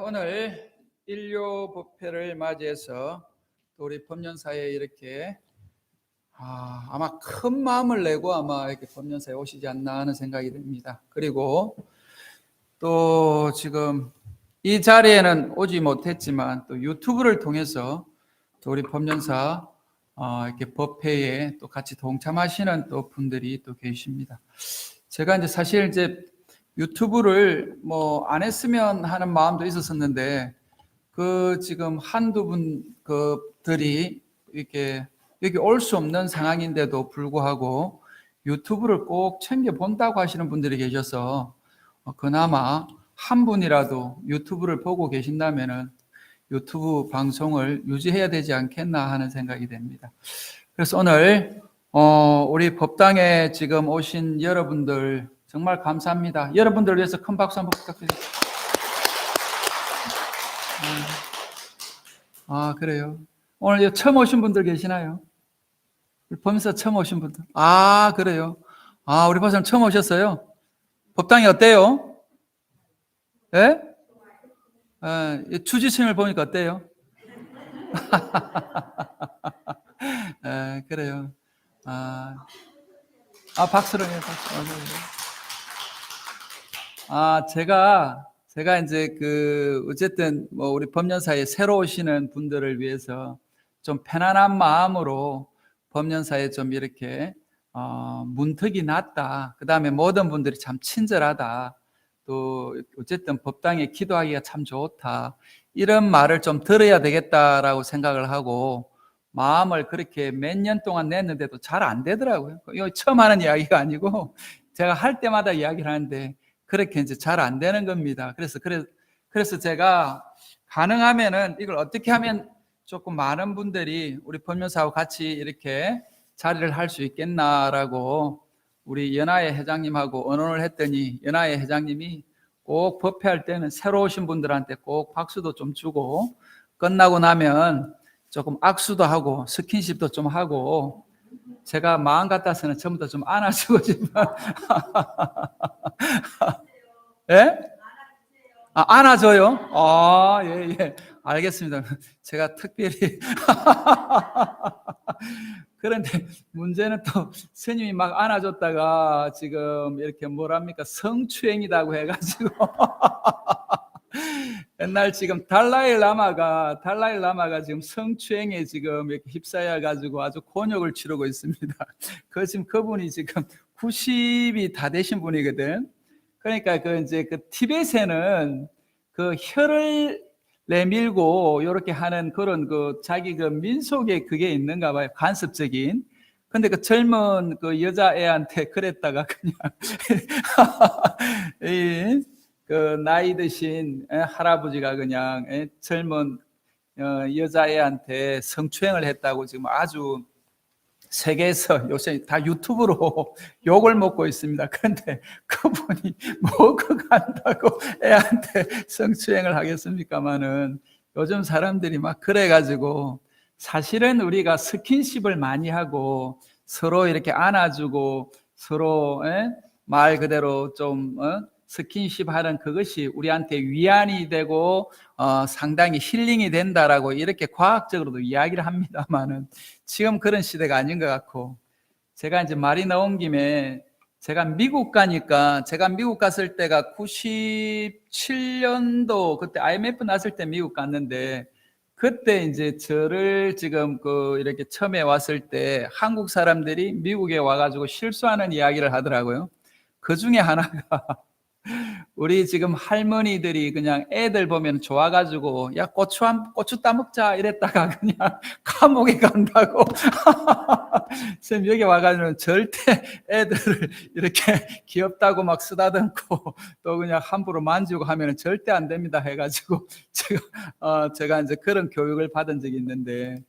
오늘 인류법회를 맞이해서 또 우리 법년사에 이렇게 아마 큰 마음을 내고 아마 이렇게 법년사에 오시지 않나 하는 생각이 듭니다. 그리고 또 지금 이 자리에는 오지 못했지만 또 유튜브를 통해서 또 우리 법년사 이렇게 법회에 또 같이 동참하시는 또 분들이 또 계십니다. 제가 이제 사실 유튜브를 안 했으면 하는 마음도 있었었는데 지금 한두 분 그들이 이렇게 여기 올 수 없는 상황인데도 불구하고 유튜브를 꼭 챙겨 본다고 하시는 분들이 계셔서 그나마 한 분이라도 유튜브를 보고 계신다면은 유튜브 방송을 유지해야 되지 않겠나 하는 생각이 됩니다. 그래서 오늘 우리 법당에 지금 오신 여러분들 정말 감사합니다. 여러분들을 위해서 큰 박수 한번 부탁드립니다. 그래요. 오늘 처음 오신 분들 계시나요? 보면서 처음 오신 분들. 그래요. 우리 박사님 처음 오셨어요? 법당이 어때요? 예? 추지층을 보니까 어때요? 그래요. 박수로 해요, 박수. 제가 이제 어쨌든 우리 법년사에 새로 오시는 분들을 위해서 좀 편안한 마음으로 법년사에 좀 이렇게 문턱이 낮다. 그 다음에 모든 분들이 참 친절하다. 또 어쨌든 법당에 기도하기가 참 좋다. 이런 말을 좀 들어야 되겠다라고 생각을 하고 마음을 그렇게 몇 년 동안 냈는데도 잘 안 되더라고요. 이거 처음 하는 이야기가 아니고 제가 할 때마다 이야기를 하는데 그렇게 이제 잘 안 되는 겁니다. 그래서 제가 가능하면은 이걸 어떻게 하면 조금 많은 분들이 우리 법연사하고 같이 이렇게 자리를 할 수 있겠나라고 우리 연하의 회장님하고 의논을 했더니 연하의 회장님이 꼭 법회할 때는 새로 오신 분들한테 꼭 박수도 좀 주고 끝나고 나면 조금 악수도 하고 스킨십도 좀 하고 제가 마음 같아서는 전부 다 좀 안아주고 싶어요. 예? 안아줘요? 예. 알겠습니다. 제가 특별히. 그런데 문제는 또 스님이 막 안아줬다가 지금 이렇게 성추행이라고 해가지고. 옛날 지금 달라이 라마가 지금 성추행에 지금 이렇게 휩싸여 가지고 아주 곤욕을 치르고 있습니다. 지금 그분이 지금 90이 다 되신 분이거든. 그러니까 티벳에는 혀를 내밀고 이렇게 하는 그런 자기 민속에 그게 있는가 봐요. 간섭적인. 근데 젊은 여자애한테 그랬다가 그냥 나이 드신 할아버지가 그냥 젊은 여자애한테 성추행을 했다고 지금 아주 세계에서 요새 다 유튜브로 욕을 먹고 있습니다. 그런데 그분이 뭐그 간다고 애한테 성추행을 하겠습니까마는 요즘 사람들이 막 그래가지고 사실은 우리가 스킨십을 많이 하고 서로 이렇게 안아주고 서로 말 그대로 좀 스킨십 하는 그것이 우리한테 위안이 되고 상당히 힐링이 된다라고 이렇게 과학적으로도 이야기를 합니다만은 지금 그런 시대가 아닌 것 같고 제가 이제 말이 나온 김에 제가 미국 갔을 때가 97년도 그때 IMF 났을 때 미국 갔는데 그때 이제 저를 지금 이렇게 처음에 왔을 때 한국 사람들이 미국에 와가지고 실수하는 이야기를 하더라고요. 그 중에 하나가 우리 지금 할머니들이 그냥 애들 보면 좋아가지고 야 고추 따먹자 이랬다가 그냥 감옥에 간다고. 선생님 여기 와가지고 절대 애들을 이렇게 귀엽다고 막 쓰다듬고 또 그냥 함부로 만지고 하면 절대 안 됩니다 해가지고 제가 이제 그런 교육을 받은 적이 있는데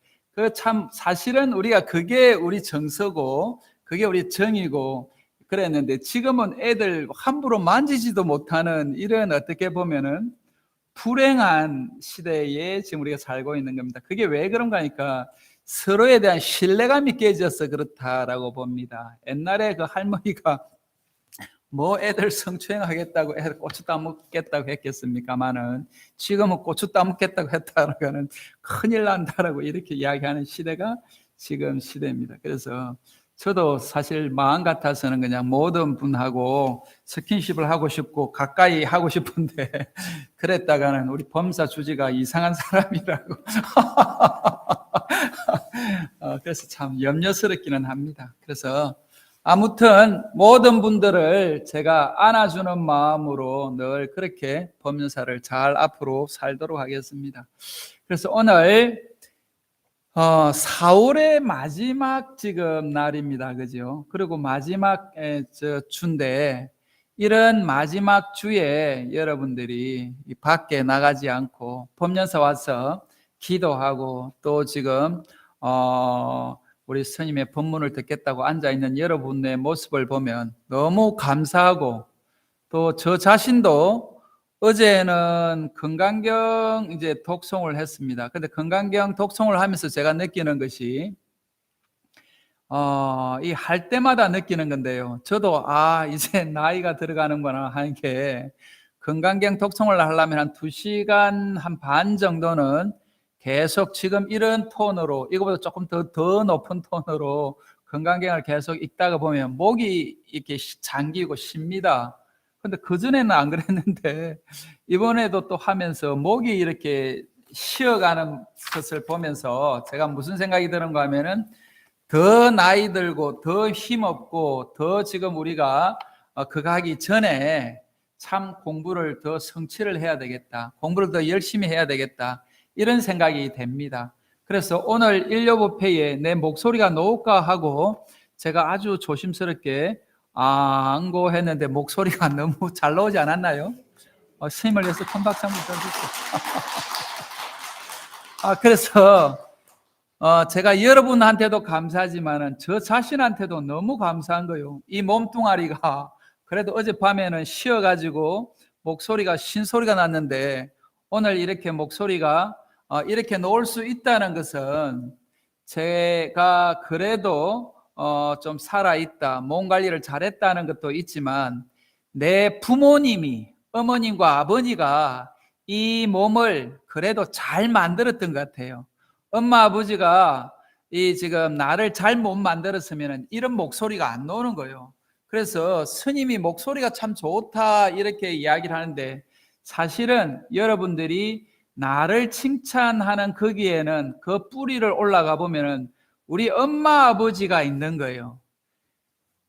참 사실은 우리가 그게 우리 정서고 그게 우리 정이고 그랬는데 지금은 애들 함부로 만지지도 못하는 이런 어떻게 보면은 불행한 시대에 지금 우리가 살고 있는 겁니다. 그게 왜 그런가 하니까 서로에 대한 신뢰감이 깨져서 그렇다라고 봅니다. 옛날에 할머니가 뭐 애들 성추행하겠다고 애들 고추 따먹겠다고 했겠습니까마는 지금은 고추 따먹겠다고 했다라고는 큰일 난다라고 이렇게 이야기하는 시대가 지금 시대입니다. 그래서 저도 사실 마음 같아서는 그냥 모든 분하고 스킨십을 하고 싶고 가까이 하고 싶은데 그랬다가는 우리 범사 주지가 이상한 사람이라고 그래서 참 염려스럽기는 합니다. 그래서 아무튼 모든 분들을 제가 안아주는 마음으로 늘 그렇게 법륜사를 잘 앞으로 살도록 하겠습니다. 그래서 오늘 4월의 마지막 지금 날입니다. 그죠? 그리고 마지막 주인데 이런 마지막 주에 여러분들이 밖에 나가지 않고 법륜사 와서 기도하고 또 지금 우리 스님의 법문을 듣겠다고 앉아있는 여러분의 모습을 보면 너무 감사하고 또 저 자신도 어제는 건강경 이제 독송을 했습니다. 근데 건강경 독송을 하면서 제가 느끼는 것이 이 할 때마다 느끼는 건데요. 저도 이제 나이가 들어가는구나 하는 게 건강경 독송을 하려면 한 2시간 한 반 정도는 계속 지금 이런 톤으로 이거보다 조금 더 높은 톤으로 건강경을 계속 읽다가 보면 목이 이렇게 잠기고 쉽니다. 근데 그전에는 안 그랬는데 이번에도 또 하면서 목이 이렇게 쉬어가는 것을 보면서 제가 무슨 생각이 드는가 하면은 더 나이 들고 더 힘없고 더 지금 우리가 그거 하기 전에 참 공부를 더 성취를 해야 되겠다. 공부를 더 열심히 해야 되겠다. 이런 생각이 됩니다. 그래서 오늘 일요법회에 내 목소리가 나올까 하고 제가 아주 조심스럽게 안고했는데 목소리가 너무 잘 나오지 않았나요? 스님을 위해서 큰 박수 한번 쳐주세요. 그래서 제가 여러분한테도 감사하지만은 저 자신한테도 너무 감사한 거예요. 이 몸뚱아리가 그래도 어젯밤에는 쉬어가지고 목소리가 신소리가 났는데 오늘 이렇게 목소리가 이렇게 나올 수 있다는 것은 제가 그래도 좀 살아있다, 몸 관리를 잘했다는 것도 있지만 내 부모님이 어머님과 아버지가 이 몸을 그래도 잘 만들었던 것 같아요. 엄마 아버지가 지금 나를 잘 못 만들었으면 이런 목소리가 안 나오는 거예요. 그래서 스님이 목소리가 참 좋다 이렇게 이야기를 하는데 사실은 여러분들이 나를 칭찬하는 거기에는 그 뿌리를 올라가 보면은 우리 엄마 아버지가 있는 거예요.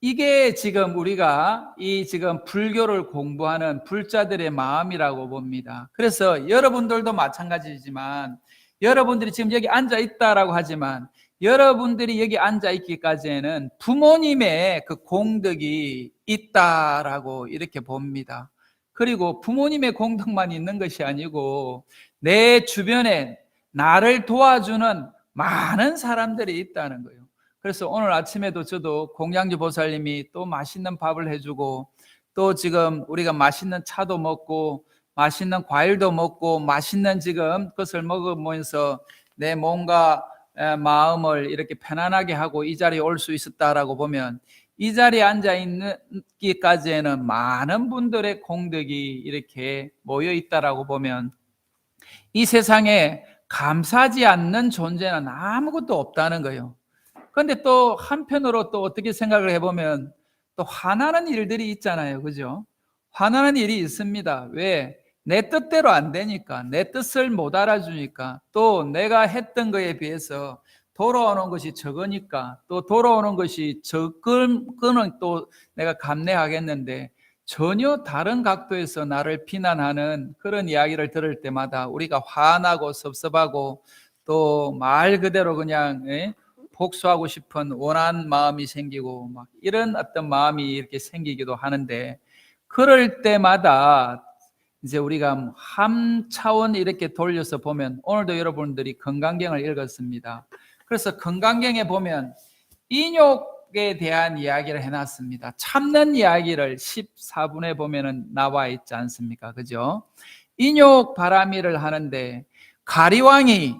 이게 지금 우리가 이 지금 불교를 공부하는 불자들의 마음이라고 봅니다. 그래서 여러분들도 마찬가지지만 여러분들이 지금 여기 앉아 있다라고 하지만 여러분들이 여기 앉아 있기까지에는 부모님의 그 공덕이 있다라고 이렇게 봅니다. 그리고 부모님의 공덕만 있는 것이 아니고 내 주변에 나를 도와주는 많은 사람들이 있다는 거예요. 그래서 오늘 아침에도 저도 공양주 보살님이 또 맛있는 밥을 해주고 또 지금 우리가 맛있는 차도 먹고 맛있는 과일도 먹고 맛있는 지금 것을 먹으면서 내 몸과 마음을 이렇게 편안하게 하고 이 자리에 올 수 있었다라고 보면 이 자리에 앉아 있기까지에는 많은 분들의 공덕이 이렇게 모여 있다라고 보면 이 세상에 감사하지 않는 존재는 아무것도 없다는 거예요. 그런데 또 한편으로 또 어떻게 생각을 해보면 또 화나는 일들이 있잖아요. 그죠? 화나는 일이 있습니다. 왜? 내 뜻대로 안 되니까, 내 뜻을 못 알아주니까, 또 내가 했던 거에 비해서 돌아오는 것이 적으니까, 또 돌아오는 것이 적은 거는 또 내가 감내하겠는데 전혀 다른 각도에서 나를 비난하는 그런 이야기를 들을 때마다 우리가 화나고 섭섭하고 또 말 그대로 그냥 복수하고 싶은 원한 마음이 생기고 막 이런 어떤 마음이 이렇게 생기기도 하는데 그럴 때마다 이제 우리가 한 차원 이렇게 돌려서 보면 오늘도 여러분들이 건강경을 읽었습니다. 그래서 건강경에 보면 인욕에 대한 이야기를 해놨습니다. 참는 이야기를 14분에 보면은 나와 있지 않습니까? 그죠? 인욕 바라미를 하는데 가리왕이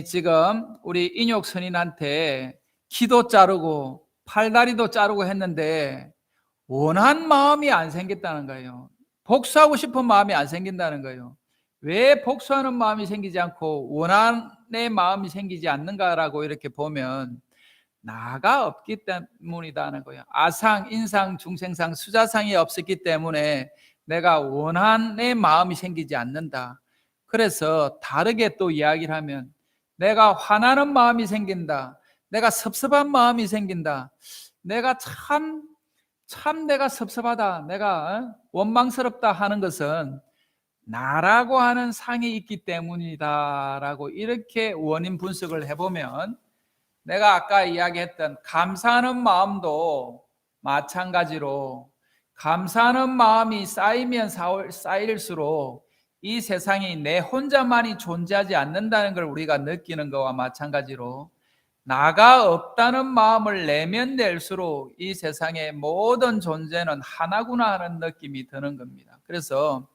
지금 우리 인욕 선인한테 기도 자르고 팔다리도 자르고 했는데 원한 마음이 안 생겼다는 거예요. 복수하고 싶은 마음이 안 생긴다는 거예요. 왜 복수하는 마음이 생기지 않고 원한의 마음이 생기지 않는가라고 이렇게 보면 나가 없기 때문이다는 거예요. 아상, 인상, 중생상, 수자상이 없었기 때문에 내가 원한의 마음이 생기지 않는다. 그래서 다르게 또 이야기를 하면 내가 화나는 마음이 생긴다. 내가 섭섭한 마음이 생긴다. 내가 참 내가 섭섭하다. 내가 원망스럽다 하는 것은 나라고 하는 상이 있기 때문이다라고 이렇게 원인 분석을 해보면 내가 아까 이야기했던 감사하는 마음도 마찬가지로 감사하는 마음이 쌓이면 쌓일수록 이 세상이 내 혼자만이 존재하지 않는다는 걸 우리가 느끼는 것과 마찬가지로 나가 없다는 마음을 내면 낼수록 이 세상의 모든 존재는 하나구나 하는 느낌이 드는 겁니다. 그래서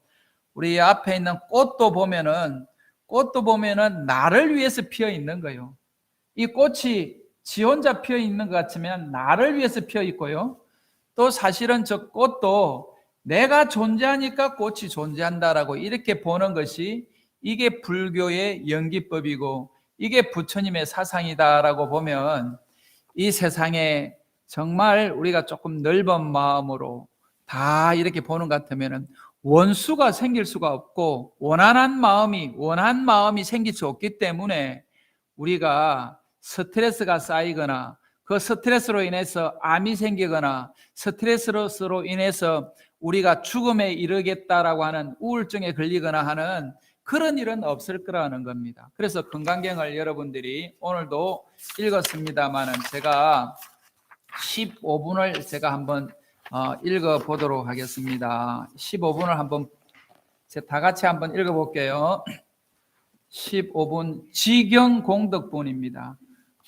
우리 앞에 있는 꽃도 보면은 나를 위해서 피어 있는 거예요. 이 꽃이 지 혼자 피어 있는 것 같으면 나를 위해서 피어 있고요. 또 사실은 저 꽃도 내가 존재하니까 꽃이 존재한다라고 이렇게 보는 것이 이게 불교의 연기법이고 이게 부처님의 사상이다라고 보면 이 세상에 정말 우리가 조금 넓은 마음으로 다 이렇게 보는 것 같으면 원수가 생길 수가 없고 원한 마음이 생길 수 없기 때문에 우리가 스트레스가 쌓이거나 그 스트레스로 인해서 암이 생기거나 스트레스로 인해서 우리가 죽음에 이르겠다라고 하는 우울증에 걸리거나 하는 그런 일은 없을 거라는 겁니다. 그래서 건강경을 여러분들이 오늘도 읽었습니다만은 제가 15분을 제가 한번 읽어 보도록 하겠습니다. 15분을 한번 다 같이 한번 읽어 볼게요. 15분 지경공덕분입니다.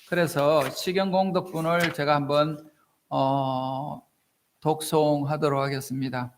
그래서 지경공덕분을 제가 한번 독송하도록 하겠습니다.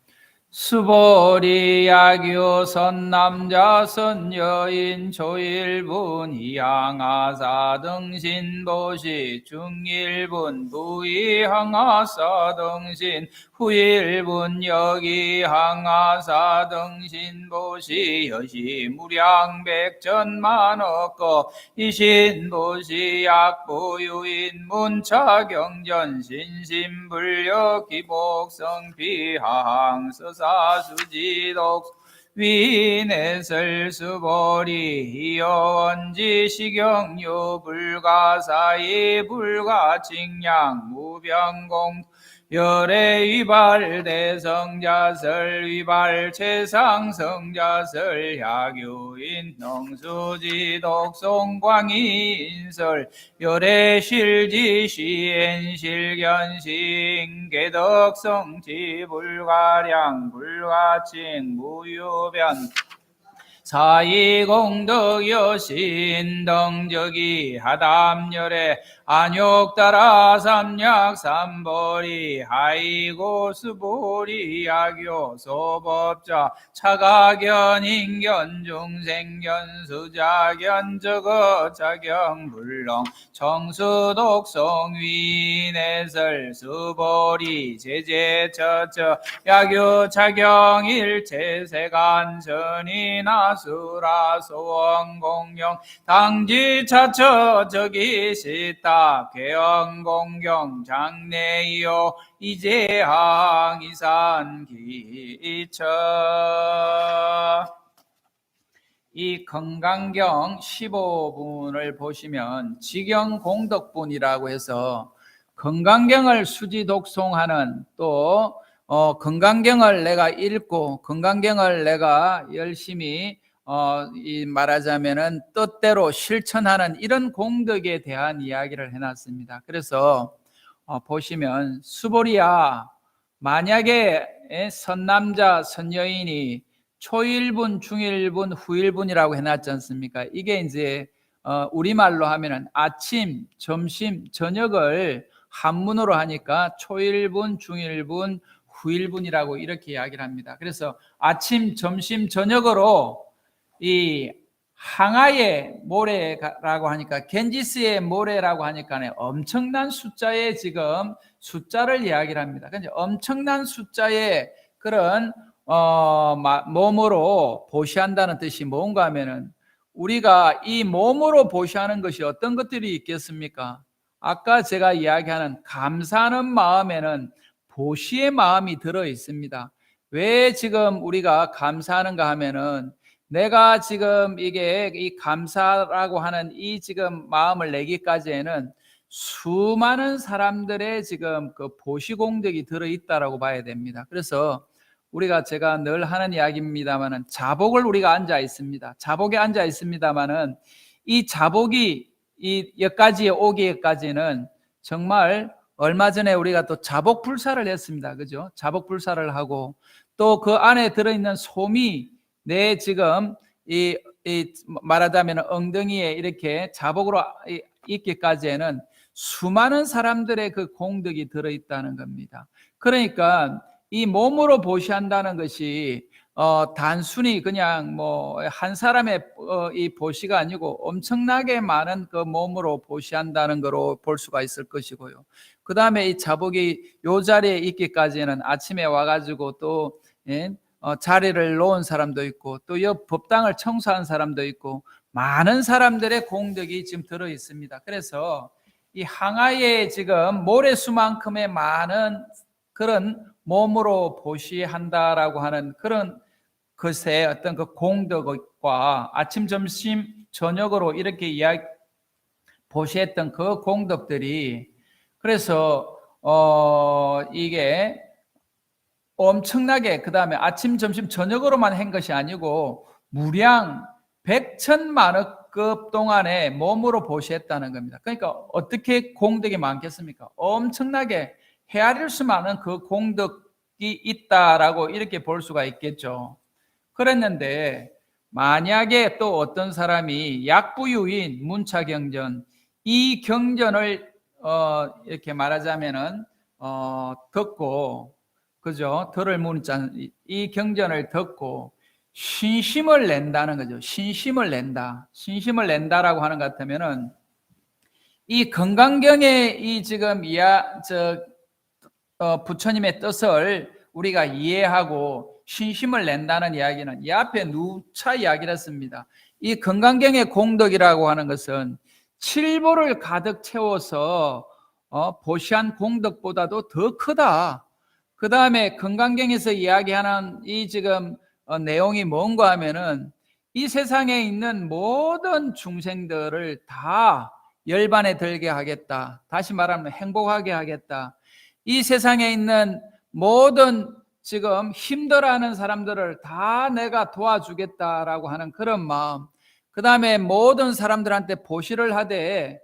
수보리 야교 선남자 선여인 조일분 이항하사 등신 보시 중일분 부이항하사 등신 후일분 여기 항하사 등신 보시 여시 무량 백전만 얻고 이신 보시 약보유인 문차경전 신심불력 기복성 비항 사수지독 위내설 수보리 이어원지 식영유 불가사이 불가칭양 무병공 열애 위발 대성자설 위발 최상성자설 야교인 농수지 독송광인설 열애 실지 시엔실견신 개덕성지 불가량 불가칭 무유변 사이공덕여신 덩적이 하담열에 안욕따라 삼약 삼보리 하이고 수보리 야교 소법자 차가견 인견 중생견 수자견 저거자경 불렁 청수독성 위내설 수보리 제제처처 야교 차경 일체세간 전이나 수라 소원공경 당지차처 저기시다 개언공경 장내이요 이재항 이산기처. 이 건강경 15분을 보시면 지경공덕분이라고 해서 건강경을 수지 독송하는 또 건강경을 내가 읽고 건강경을 내가 열심히 이 말하자면은 뜻대로 실천하는 이런 공덕에 대한 이야기를 해놨습니다. 그래서 보시면 수보리야, 만약에 선남자 선여인이 초일분, 중일분, 후일분이라고 해놨지 않습니까? 이게 이제 우리말로 하면은 아침, 점심, 저녁을 한문으로 하니까 초일분, 중일분, 후일분이라고 이렇게 이야기를 합니다. 그래서 아침, 점심, 저녁으로 이 항아의 모래라고 하니까, 겐지스의 모래라고 하니까 엄청난 숫자의 지금 숫자를 이야기를 합니다. 그러니까 엄청난 숫자의 그런 몸으로 보시한다는 뜻이 뭔가 하면은, 우리가 이 몸으로 보시하는 것이 어떤 것들이 있겠습니까? 아까 제가 이야기하는 감사하는 마음에는 보시의 마음이 들어 있습니다. 왜 지금 우리가 감사하는가 하면은, 내가 지금 이게 이 감사라고 하는 이 지금 마음을 내기까지에는 수많은 사람들의 지금 그 보시공덕이 들어있다라고 봐야 됩니다. 그래서 우리가, 제가 늘 하는 이야기입니다만은, 자복을 우리가 앉아 있습니다. 자복에 앉아 있습니다만은, 이 자복이 이 여기까지 오기까지는 정말, 얼마 전에 우리가 또 자복 불사를 했습니다. 그죠? 자복 불사를 하고, 또 그 안에 들어있는 솜이 내 지금 이 말하자면 엉덩이에 이렇게 자복으로 있기까지에는 수많은 사람들의 그 공덕이 들어있다는 겁니다. 그러니까 이 몸으로 보시한다는 것이 단순히 그냥 뭐 한 사람의 이 보시가 아니고, 엄청나게 많은 그 몸으로 보시한다는 거로 볼 수가 있을 것이고요. 그 다음에 이 자복이 요 자리에 있기까지는 아침에 와가지고 또 자리를 놓은 사람도 있고, 또 옆 법당을 청소한 사람도 있고, 많은 사람들의 공덕이 지금 들어 있습니다. 그래서 이 항아에 지금 모래수만큼의 많은 그런 몸으로 보시한다라고 하는 그런 것의 어떤 그 공덕과 아침, 점심, 저녁으로 이렇게 보시했던 그 공덕들이, 그래서 이게 엄청나게, 그 다음에 아침, 점심, 저녁으로만 한 것이 아니고 무량 백천만억급 동안에 몸으로 보시했다는 겁니다. 그러니까 어떻게 공덕이 많겠습니까? 엄청나게 헤아릴 수 많은 그 공덕이 있다라고 이렇게 볼 수가 있겠죠. 그랬는데, 만약에 또 어떤 사람이 약부유인 문차경전, 이 경전을 이렇게 말하자면은 듣고, 그죠? 들을 문자, 이 경전을 듣고 신심을 낸다는 거죠. 신심을 낸다. 신심을 낸다라고 하는 것 같으면은, 이 건강경의 이 지금 부처님의 뜻을 우리가 이해하고 신심을 낸다는 이야기는 이 앞에 누차 이야기를 했습니다. 이 건강경의 공덕이라고 하는 것은 칠보를 가득 채워서 보시한 공덕보다도 더 크다. 그 다음에 건강경에서 이야기하는 이 지금 내용이 뭔가 하면은, 이 세상에 있는 모든 중생들을 다 열반에 들게 하겠다. 다시 말하면 행복하게 하겠다. 이 세상에 있는 모든 지금 힘들어하는 사람들을 다 내가 도와주겠다라고 하는 그런 마음, 그 다음에 모든 사람들한테 보시를 하되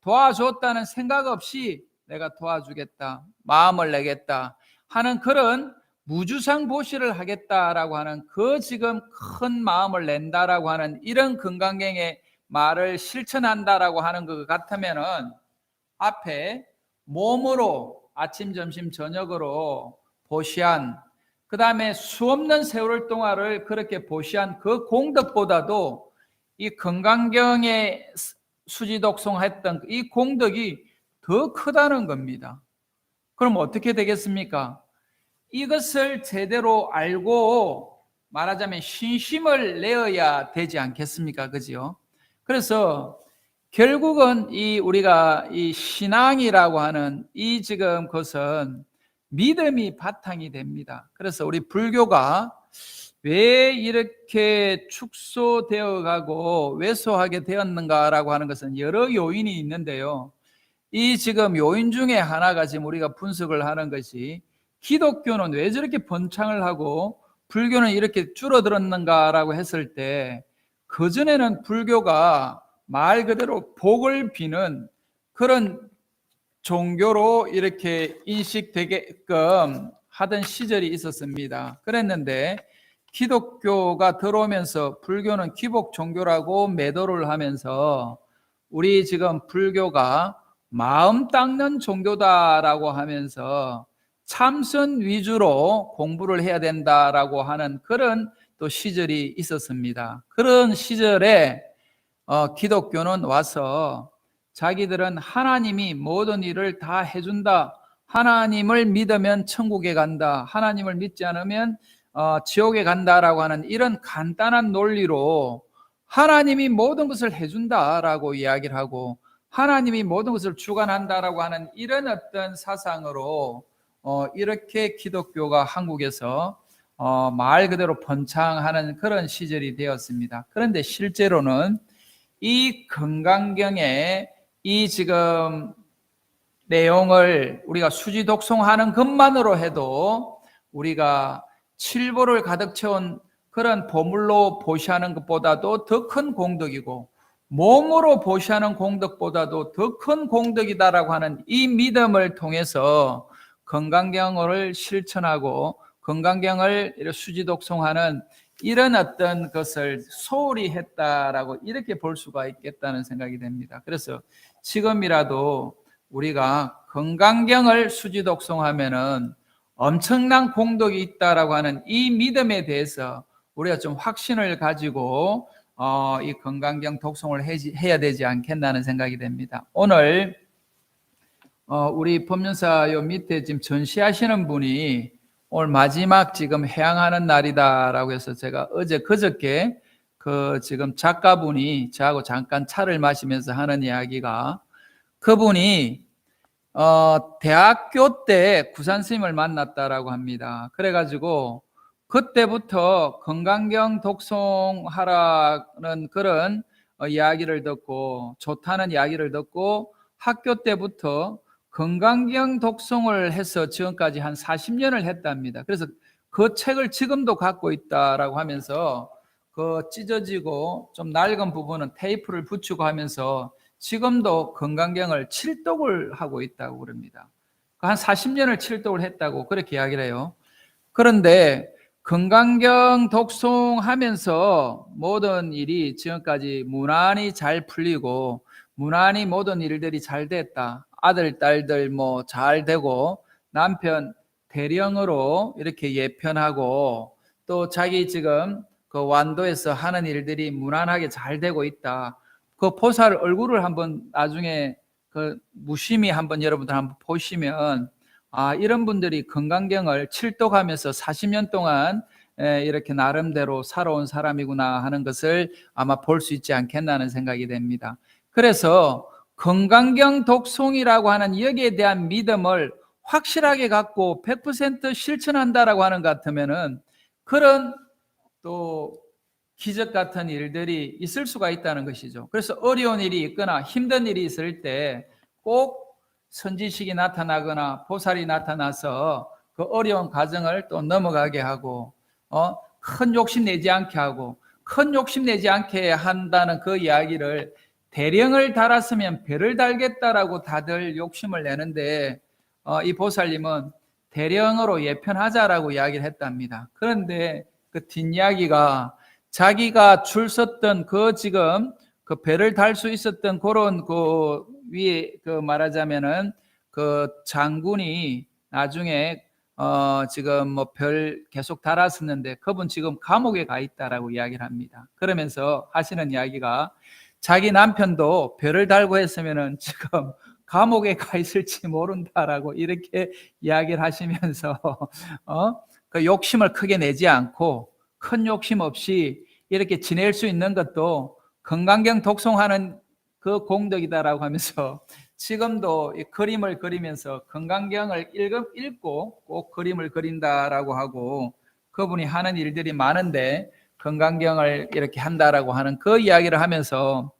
도와줬다는 생각 없이 내가 도와주겠다, 마음을 내겠다 하는 그런 무주상 보시를 하겠다라고 하는 그 지금 큰 마음을 낸다라고 하는 이런 건강경의 말을 실천한다라고 하는 것 같으면은, 앞에 몸으로 아침, 점심, 저녁으로 보시한, 그 다음에 수없는 세월 동안을 그렇게 보시한 그 공덕보다도 이 건강경에 수지독송했던 이 공덕이 더 크다는 겁니다. 그럼 어떻게 되겠습니까? 이것을 제대로 알고 말하자면 신심을 내어야 되지 않겠습니까? 그죠? 그래서 결국은 우리가 이 신앙이라고 하는 이 지금 것은 믿음이 바탕이 됩니다. 그래서 우리 불교가 왜 이렇게 축소되어 가고 왜소하게 되었는가라고 하는 것은 여러 요인이 있는데요. 이 지금 요인 중에 하나가 지금 우리가 분석을 하는 것이, 기독교는 왜 저렇게 번창을 하고 불교는 이렇게 줄어들었는가라고 했을 때, 그전에는 불교가 말 그대로 복을 비는 그런 종교로 이렇게 인식되게끔 하던 시절이 있었습니다. 그랬는데 기독교가 들어오면서 불교는 귀복 종교라고 매도를 하면서, 우리 지금 불교가 마음 닦는 종교다라고 하면서 참선 위주로 공부를 해야 된다라고 하는 그런 또 시절이 있었습니다. 그런 시절에 기독교는 와서 자기들은 하나님이 모든 일을 다 해준다. 하나님을 믿으면 천국에 간다. 하나님을 믿지 않으면 지옥에 간다라고 하는 이런 간단한 논리로 하나님이 모든 것을 해준다라고 이야기를 하고 하나님이 모든 것을 주관한다라고 하는 이런 어떤 사상으로 이렇게 기독교가 한국에서 말 그대로 번창하는 그런 시절이 되었습니다. 그런데 실제로는 이 건강경의 이 지금 내용을 우리가 수지 독송하는 것만으로 해도 우리가 칠보를 가득 채운 그런 보물로 보시하는 것보다도 더 큰 공덕이고 몸으로 보시하는 공덕보다도 더 큰 공덕이다라고 하는 이 믿음을 통해서 건강경을 실천하고 건강경을 수지 독송하는 이런 어떤 것을 소홀히 했다라고 이렇게 볼 수가 있겠다는 생각이 됩니다. 그래서 지금이라도 우리가 건강경을 수지 독송하면은 엄청난 공덕이 있다라고 하는 이 믿음에 대해서 우리가 좀 확신을 가지고 이 건강경 독송을 해야 되지 않겠나는 생각이 됩니다. 오늘 우리 법륜사 요 밑에 지금 전시하시는 분이 오늘 마지막 지금 해양하는 날이다라고 해서 제가 그저께 그 지금 작가분이 저하고 잠깐 차를 마시면서 하는 이야기가 그분이 대학교 때 구산 스님을 만났다라고 합니다. 그래가지고 그때부터 건강경 독송하라는 그런 이야기를 듣고 좋다는 이야기를 듣고 학교 때부터 건강경 독송을 해서 지금까지 한 40년을 했답니다. 그래서 그 책을 지금도 갖고 있다라고 하면서 그 찢어지고 좀 낡은 부분은 테이프를 붙이고 하면서 지금도 건강경을 칠독을 하고 있다고 그럽니다. 한 40년을 칠독을 했다고 그렇게 이야기를 해요. 그런데 건강경 독송하면서 모든 일이 지금까지 무난히 잘 풀리고 무난히 모든 일들이 잘 됐다. 아들, 딸들 뭐 잘 되고 남편 대령으로 이렇게 예편하고 또 자기 지금 그 완도에서 하는 일들이 무난하게 잘 되고 있다. 그 보살 얼굴을 한번 나중에 그 무심히 한번 여러분들 한번 보시면 이런 분들이 건강경을 칠독하면서 40년 동안 이렇게 나름대로 살아온 사람이구나 하는 것을 아마 볼 수 있지 않겠나는 생각이 됩니다. 그래서 건강경 독송이라고 하는 여기에 대한 믿음을 확실하게 갖고 100% 실천한다라고 하는 것 같으면은 그런 또 기적 같은 일들이 있을 수가 있다는 것이죠. 그래서 어려운 일이 있거나 힘든 일이 있을 때 꼭 선지식이 나타나거나 보살이 나타나서 그 어려운 과정을 또 넘어가게 하고 큰 욕심 내지 않게 하고 큰 욕심 내지 않게 한다는 그 이야기를 대령을 달았으면 별을 달겠다라고 다들 욕심을 내는데 이 보살님은 대령으로 예편하자라고 이야기를 했답니다. 그런데 그 뒷이야기가 자기가 줄 섰던 그 지금 그 배를 달 수 있었던 그런 그 위에 그 말하자면은 그 장군이 나중에 지금 뭐 별 계속 달았었는데 그분 지금 감옥에 가 있다라고 이야기를 합니다. 그러면서 하시는 이야기가 자기 남편도 별을 달고 했으면은 지금 감옥에 가 있을지 모른다라고 이렇게 이야기를 하시면서 그 욕심을 크게 내지 않고 큰 욕심 없이 이렇게 지낼 수 있는 것도 건강경 독송하는 그 공덕이다라고 하면서 지금도 이 그림을 그리면서 건강경을 읽고 꼭 그림을 그린다라고 하고 그분이 하는 일들이 많은데 건강경을 이렇게 한다라고 하는 그 이야기를 하면서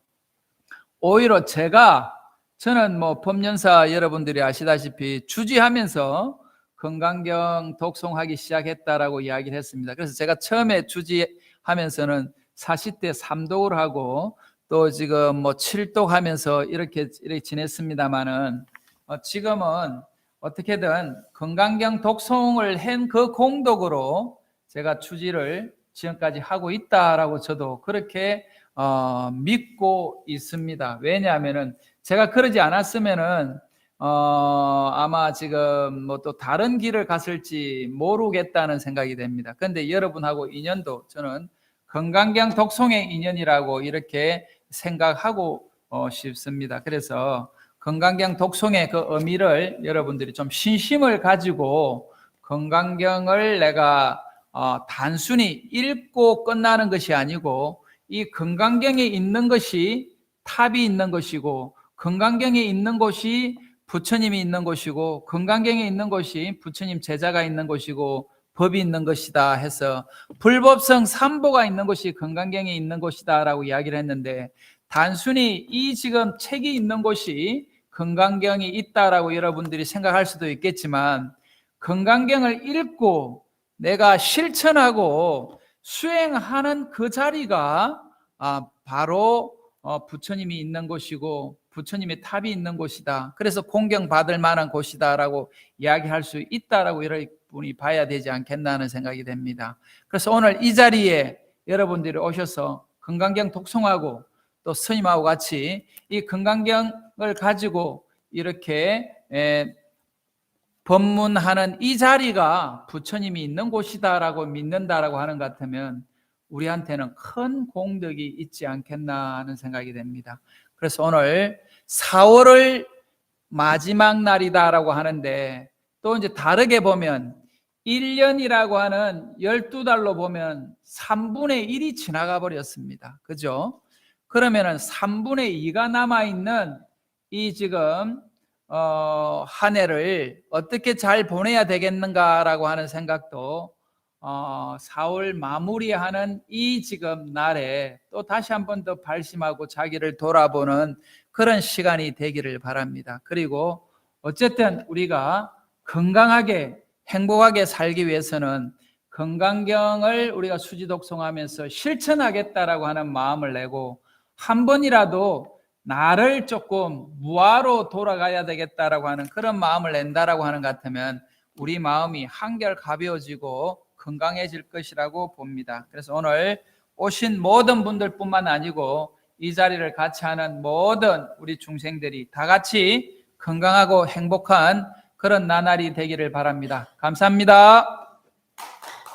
오히려 저는 뭐 법륜사 여러분들이 아시다시피 주지하면서 건강경 독송하기 시작했다라고 이야기를 했습니다. 그래서 제가 처음에 주지하면서는 40대 3독을 하고 또 지금 뭐 7독 하면서 이렇게 지냈습니다만은 지금은 어떻게든 건강경 독송을 한 그 공덕으로 제가 주지를 지금까지 하고 있다라고 저도 그렇게 믿고 있습니다. 왜냐하면은 제가 그러지 않았으면은 아마 지금 뭐 또 다른 길을 갔을지 모르겠다는 생각이 됩니다. 그런데 여러분하고 인연도 저는 건강경 독송의 인연이라고 이렇게 생각하고 싶습니다. 그래서 건강경 독송의 그 의미를 여러분들이 좀 신심을 가지고 건강경을 내가 단순히 읽고 끝나는 것이 아니고 이 건강경에 있는 것이 탑이 있는 것이고 건강경에 있는 곳이 부처님이 있는 곳이고 건강경에 있는 곳이 부처님 제자가 있는 곳이고 법이 있는 것이다 해서 불법성 삼보가 있는 곳이 건강경에 있는 곳이다 라고 이야기를 했는데 단순히 이 지금 책이 있는 곳이 건강경이 있다라고 여러분들이 생각할 수도 있겠지만 건강경을 읽고 내가 실천하고 수행하는 그 자리가 바로 부처님이 있는 곳이고 부처님의 탑이 있는 곳이다. 그래서 공경받을 만한 곳이다라고 이야기할 수 있다라고 여러분이 봐야 되지 않겠나 하는 생각이 됩니다. 그래서 오늘 이 자리에 여러분들이 오셔서 건강경 독송하고 또 스님하고 같이 이 건강경을 가지고 이렇게 법문하는 이 자리가 부처님이 있는 곳이다라고 믿는다라고 하는 것 같으면 우리한테는 큰 공덕이 있지 않겠나 하는 생각이 됩니다. 그래서 오늘 4월을 마지막 날이다라고 하는데 또 이제 다르게 보면 1년이라고 하는 12달로 보면 3분의 1이 지나가 버렸습니다. 그죠? 그러면은 3분의 2가 남아있는 이 지금 한 해를 어떻게 잘 보내야 되겠는가라고 하는 생각도 4월 마무리하는 이 지금 날에 또 다시 한 번 더 발심하고 자기를 돌아보는 그런 시간이 되기를 바랍니다. 그리고 어쨌든 우리가 건강하게 행복하게 살기 위해서는 건강경을 우리가 수지독송하면서 실천하겠다라고 하는 마음을 내고 한 번이라도 나를 조금 무아로 돌아가야 되겠다라고 하는 그런 마음을 낸다라고 하는 것 같으면 우리 마음이 한결 가벼워지고 건강해질 것이라고 봅니다. 그래서 오늘 오신 모든 분들뿐만 아니고 이 자리를 같이 하는 모든 우리 중생들이 다 같이 건강하고 행복한 그런 나날이 되기를 바랍니다. 감사합니다.